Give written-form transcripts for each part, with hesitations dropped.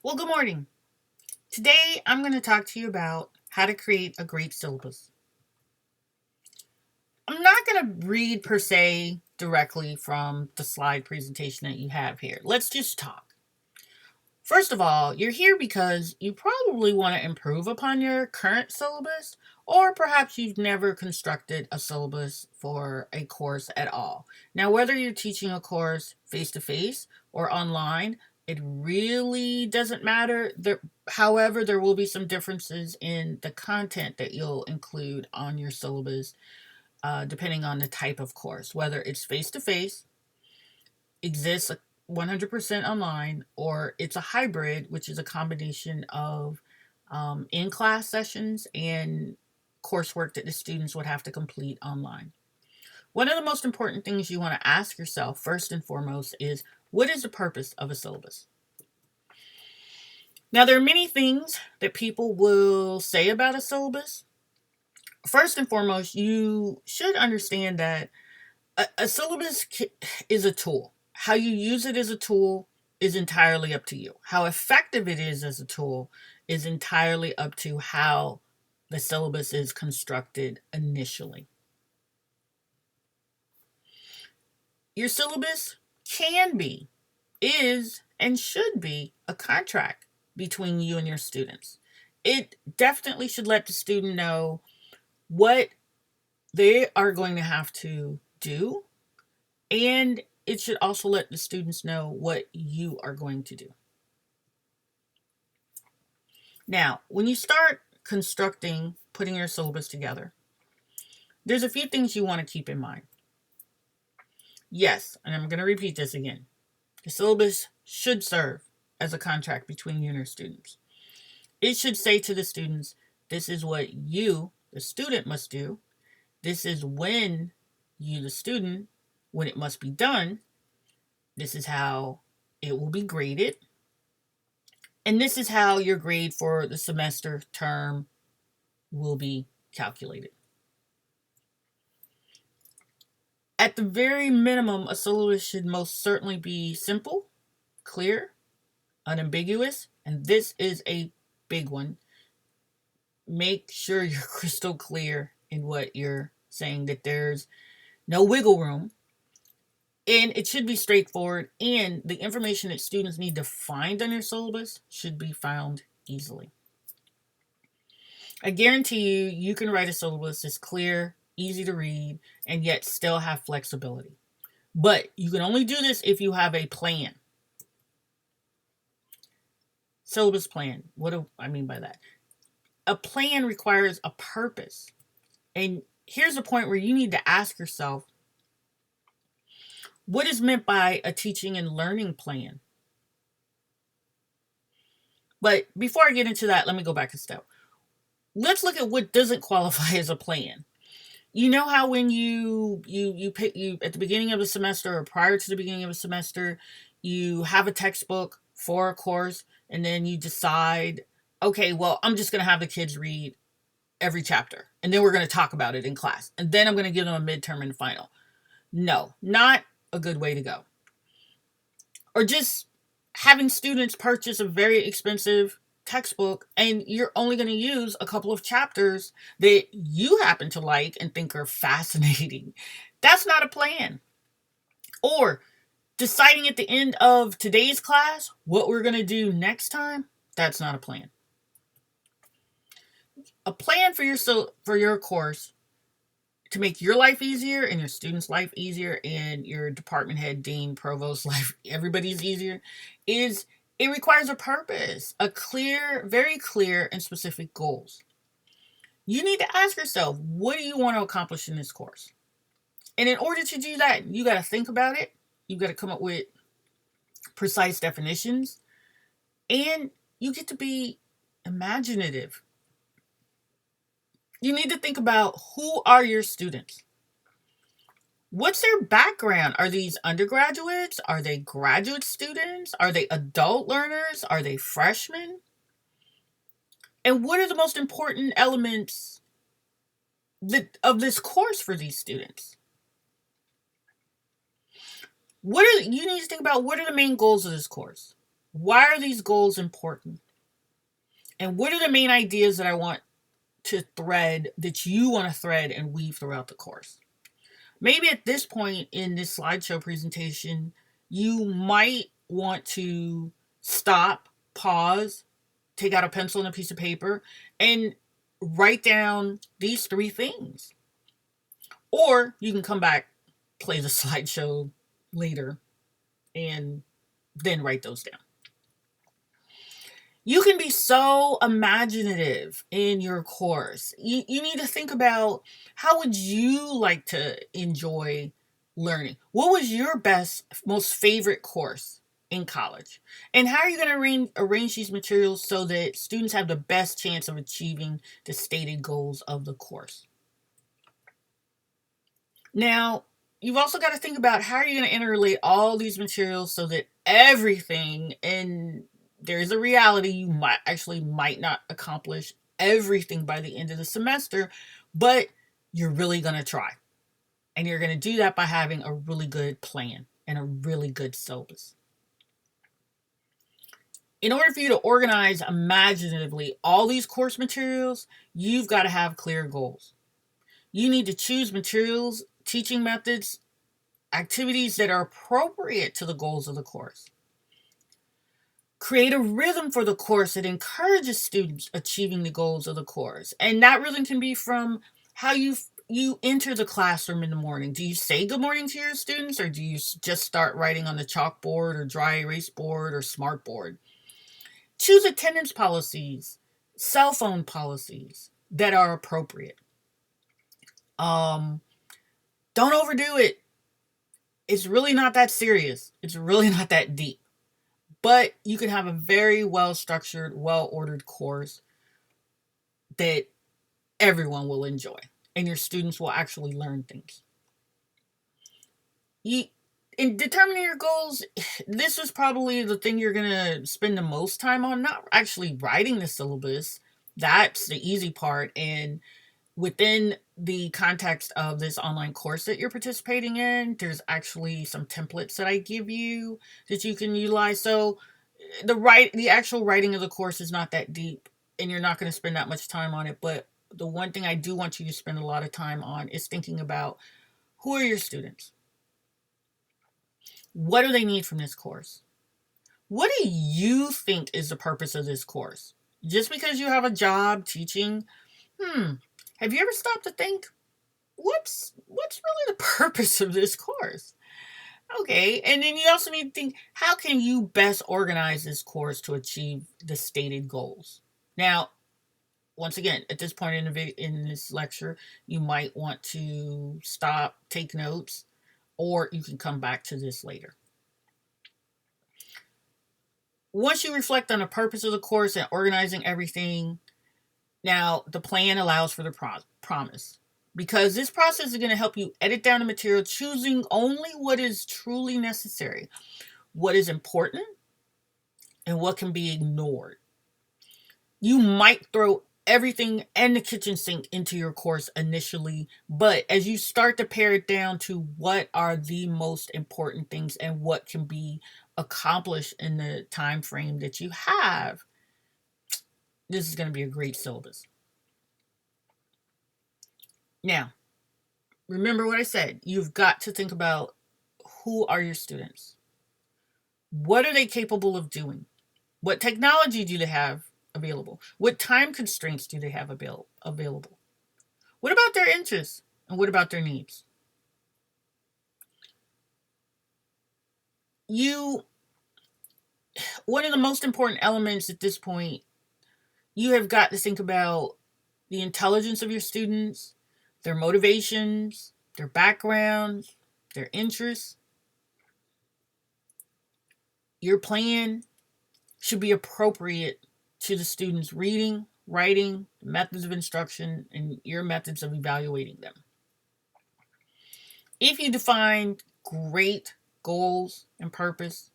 Well, good morning. Today I'm going to talk to you about how to create a great syllabus. I'm not going to read per se directly from the slide presentation that you have here. Let's just talk. First of all, you're here because you probably want to improve upon your current syllabus, or perhaps you've never constructed a syllabus for a course at all. Now, whether you're teaching a course face to face or online, it really doesn't matter. However, there will be some differences in the content that you'll include on your syllabus, depending on the type of course, whether it's face to face, exists 100% online, or it's a hybrid, which is a combination of in class sessions and coursework that the students would have to complete online. One of the most important things you want to ask yourself, first and foremost, is what is the purpose of a syllabus? Now, there are many things that people will say about a syllabus. First and foremost, you should understand that a syllabus is a tool. How you use it as a tool is entirely up to you. How effective it is as a tool is entirely up to how the syllabus is constructed initially. Your syllabus can be, is, and should be a contract between you and your students. It definitely should let the student know what they are going to have to do, and it should also let the students know what you are going to do. Now, when you start constructing, putting your syllabus together, there's a few things you want to keep in mind. Yes, and I'm going to repeat this again. The syllabus should serve as a contract between you and your students. It should say to the students, this is what you, the student, must do. This is when you, the student, when it must be done. This is how it will be graded. And this is how your grade for the semester term will be calculated. At the very minimum, a syllabus should most certainly be simple, clear, unambiguous, and this is a big one. Make sure you're crystal clear in what you're saying, that there's no wiggle room, and it should be straightforward, and the information that students need to find on your syllabus should be found easily. I guarantee you can write a syllabus that's clear, easy to read, and yet still have flexibility. But you can only do this if you have a plan. Syllabus plan. What do I mean by that? A plan requires a purpose. And here's a point where you need to ask yourself, what is meant by a teaching and learning plan? But before I get into that, let me go back a step. Let's look at what doesn't qualify as a plan. You know how when you pick you at the beginning of the semester or prior to the beginning of a semester, you have a textbook for a course, and then you decide, okay, well, I'm just going to have the kids read every chapter, and then we're going to talk about it in class, and then I'm going to give them a midterm and final. No, not a good way to go. Or just having students purchase a very expensive textbook, and you're only going to use a couple of chapters that you happen to like and think are fascinating. That's not a plan. Or deciding at the end of today's class what we're going to do next time, that's not a plan. A plan for your course to make your life easier and your students' life easier and your department head, dean, provost life, everybody's easier, is it requires a purpose, a clear, very clear and specific goals. You need to ask yourself, what do you want to accomplish in this course? And in order to do that, you got to think about it. You got to come up with precise definitions, and you get to be imaginative. You need to think about, who are your students? What's their background? Are these undergraduates? Are they graduate students? Are they adult learners? Are they freshmen? And what are the most important elements of this course for these students? You need to think about, what are the main goals of this course? Why are these goals important? And what are the main ideas that I want to thread, that you want to thread and weave throughout the course? Maybe at this point in this slideshow presentation, you might want to stop, pause, take out a pencil and a piece of paper, and write down these 3 things. Or you can come back, play the slideshow later, and then write those down. You can be so imaginative in your course. You need to think about, how would you like to enjoy learning? What was your best, most favorite course in college? And how are you going to arrange these materials so that students have the best chance of achieving the stated goals of the course? Now, you've also got to think about, how are you going to interrelate all these materials so that everything, and there's a reality, you might not accomplish everything by the end of the semester, but you're really going to try. And you're going to do that by having a really good plan and a really good syllabus. In order for you to organize imaginatively all these course materials, you've got to have clear goals. You need to choose materials, teaching methods, activities that are appropriate to the goals of the course. Create a rhythm for the course that encourages students achieving the goals of the course. And that rhythm can be from how you enter the classroom in the morning. Do you say good morning to your students, or do you just start writing on the chalkboard or dry erase board or smartboard? Choose attendance policies, cell phone policies that are appropriate. Don't overdo it. It's really not that serious. It's really not that deep. But you can have a very well-structured, well-ordered course that everyone will enjoy, and your students will actually learn things. In determining your goals, this is probably the thing you're going to spend the most time on, not actually writing the syllabus. That's the easy part. And within the context of this online course that you're participating in, there's actually some templates that I give you that you can utilize. So the actual writing of the course is not that deep, and you're not going to spend that much time on it. But the one thing I do want you to spend a lot of time on is thinking about, who are your students? What do they need from this course? What do you think is the purpose of this course? Just because you have a job teaching, have you ever stopped to think, what's really the purpose of this course? Okay, and then you also need to think, how can you best organize this course to achieve the stated goals? Now, once again, at this point in this lecture, you might want to stop, take notes, or you can come back to this later. Once you reflect on the purpose of the course and organizing everything, now the plan allows for the promise. Because this process is going to help you edit down the material, choosing only what is truly necessary, what is important, and what can be ignored. You might throw everything and the kitchen sink into your course initially, but as you start to pare it down to what are the most important things and what can be accomplished in the time frame that you have, this is going to be a great syllabus. Now, remember what I said. You've got to think about, who are your students? What are they capable of doing? What technology do they have available? What time constraints do they have available? What about their interests? And what about their needs? One of the most important elements at this point, you have got to think about the intelligence of your students, their motivations, their backgrounds, their interests. Your plan should be appropriate to the students' reading, writing, methods of instruction, and your methods of evaluating them. If you define great goals and purpose,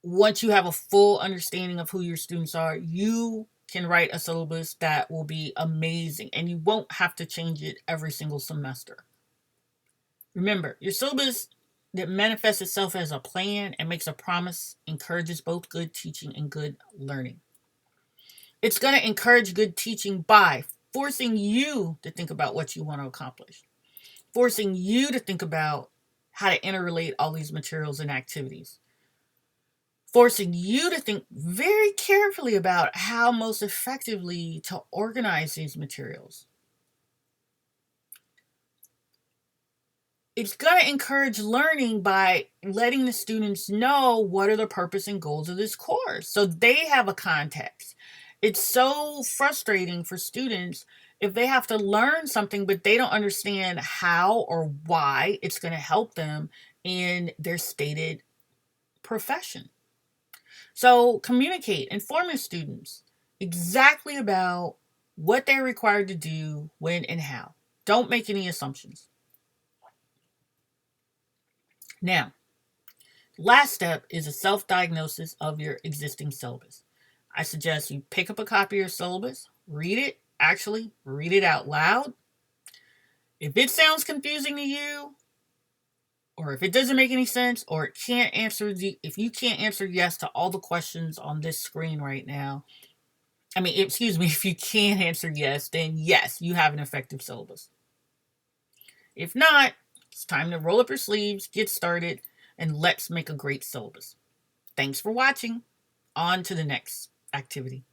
once you have a full understanding of who your students are, you can write a syllabus that will be amazing, and you won't have to change it every single semester. Remember, your syllabus that manifests itself as a plan and makes a promise, encourages both good teaching and good learning. It's going to encourage good teaching by forcing you to think about what you want to accomplish, forcing you to think about how to interrelate all these materials and activities, forcing you to think very carefully about how most effectively to organize these materials. It's going to encourage learning by letting the students know what are the purpose and goals of this course so they have a context. It's so frustrating for students if they have to learn something but they don't understand how or why it's going to help them in their stated profession. So communicate, inform your students exactly about what they're required to do, when, and how. Don't make any assumptions. Now, last step is a self-diagnosis of your existing syllabus. I suggest you pick up a copy of your syllabus, read it, actually read it out loud. If it sounds confusing to you, or if it doesn't make any sense, or if you can't answer yes to all the questions on this screen right now, if you can't answer yes, then yes, you have an effective syllabus. If not, it's time to roll up your sleeves, get started, and let's make a great syllabus. Thanks for watching. On to the next activity.